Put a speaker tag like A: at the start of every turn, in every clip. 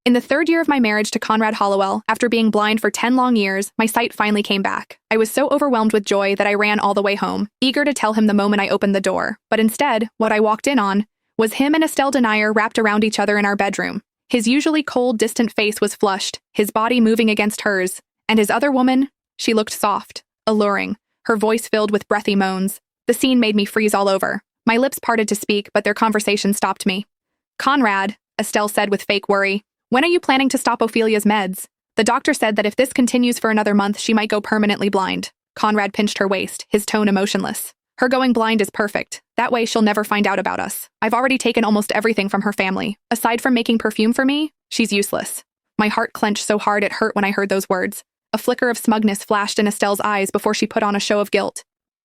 A: In the third year of my marriage to Conrad Hollowell, after being blind for 10 long years, my sight finally came back. I was so overwhelmed with joy that I ran all the way home, eager to tell him the moment I opened the door. But instead, what I walked in on was him and Estelle Denier wrapped around each other in our bedroom. His usually cold, distant face was flushed, his body moving against hers. And his other woman, she looked soft, alluring, her voice filled with breathy moans. The scene made me freeze all over. My lips parted to speak, but their conversation stopped me. "Conrad," Estelle said with fake worry, "when are you planning to stop Ophelia's meds? The doctor said that if this continues for another month, she might go permanently blind." Conrad pinched her waist, his tone emotionless. "Her going blind is perfect. That way she'll never find out about us. I've already taken almost everything from her family. Aside from making perfume for me, she's useless." My heart clenched so hard it hurt when I heard those words. A flicker of smugness flashed in Estelle's eyes before she put on a show of guilt.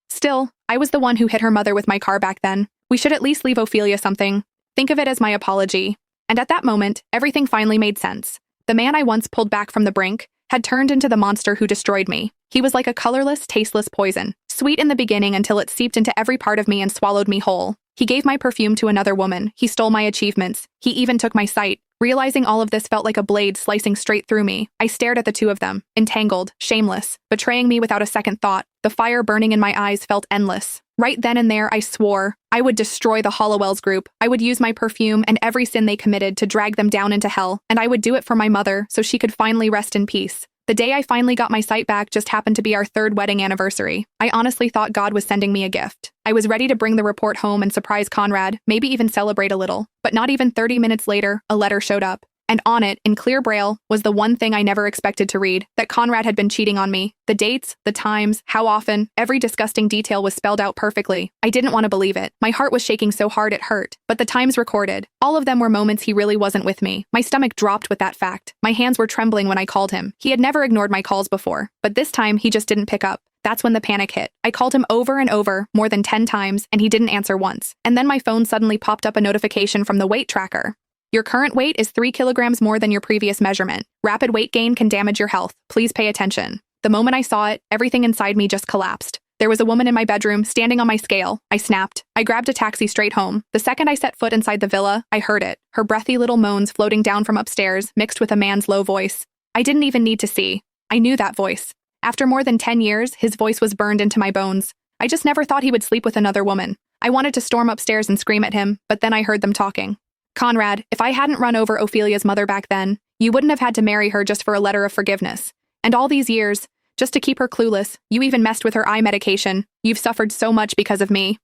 A: Still, I was the one who hit her mother with my car back then. We should at least leave Ophelia something. Think of it as my apology. And at that moment, everything finally made sense. The man I once pulled back from the brink had turned into the monster who destroyed me. He was like a colorless, tasteless poison, sweet in the beginning until it seeped into every part of me and swallowed me whole. He gave my perfume to another woman. He stole my achievements. He even took my sight. Realizing all of this felt like a blade slicing straight through me. I stared at the two of them, entangled, shameless, betraying me without a second thought. The fire burning in my eyes felt endless. Right then and there, I swore I would destroy the Hollowells group. I would use my perfume and every sin they committed to drag them down into hell, and I would do it for my mother so she could finally rest in peace. The day I finally got my sight back just happened to be our 3rd wedding anniversary. I honestly thought God was sending me a gift. I was ready to bring the report home and surprise Conrad, maybe even celebrate a little. But not even 30 minutes later, a letter showed up. And on it, in clear braille, was the one thing I never expected to read, that Conrad had been cheating on me. The dates, the times, how often, every disgusting detail was spelled out perfectly. I didn't want to believe it. My heart was shaking so hard it hurt. But the times recorded, all of them were moments he really wasn't with me. My stomach dropped with that fact. My hands were trembling when I called him. He had never ignored my calls before, but this time he just didn't pick up. That's when the panic hit. I called him over and over, more than 10 times, and he didn't answer once. And then my phone suddenly popped up a notification from the weight tracker. "Your current weight is 3 kilograms more than your previous measurement. Rapid weight gain can damage your health. Please pay attention." The moment I saw it, everything inside me just collapsed. There was a woman in my bedroom, standing on my scale. I snapped. I grabbed a taxi straight home. The second I set foot inside the villa, I heard it. Her breathy little moans floating down from upstairs, mixed with a man's low voice. I didn't even need to see. I knew that voice. After more than 10 years, his voice was burned into my bones. I just never thought he would sleep with another woman. I wanted to storm upstairs and scream at him, but then I heard them talking. "Conrad, if I hadn't run over Ophelia's mother back then, you wouldn't have had to marry her just for a letter of forgiveness. And all these years, just to keep her clueless, you even messed with her eye medication. You've suffered so much because of me."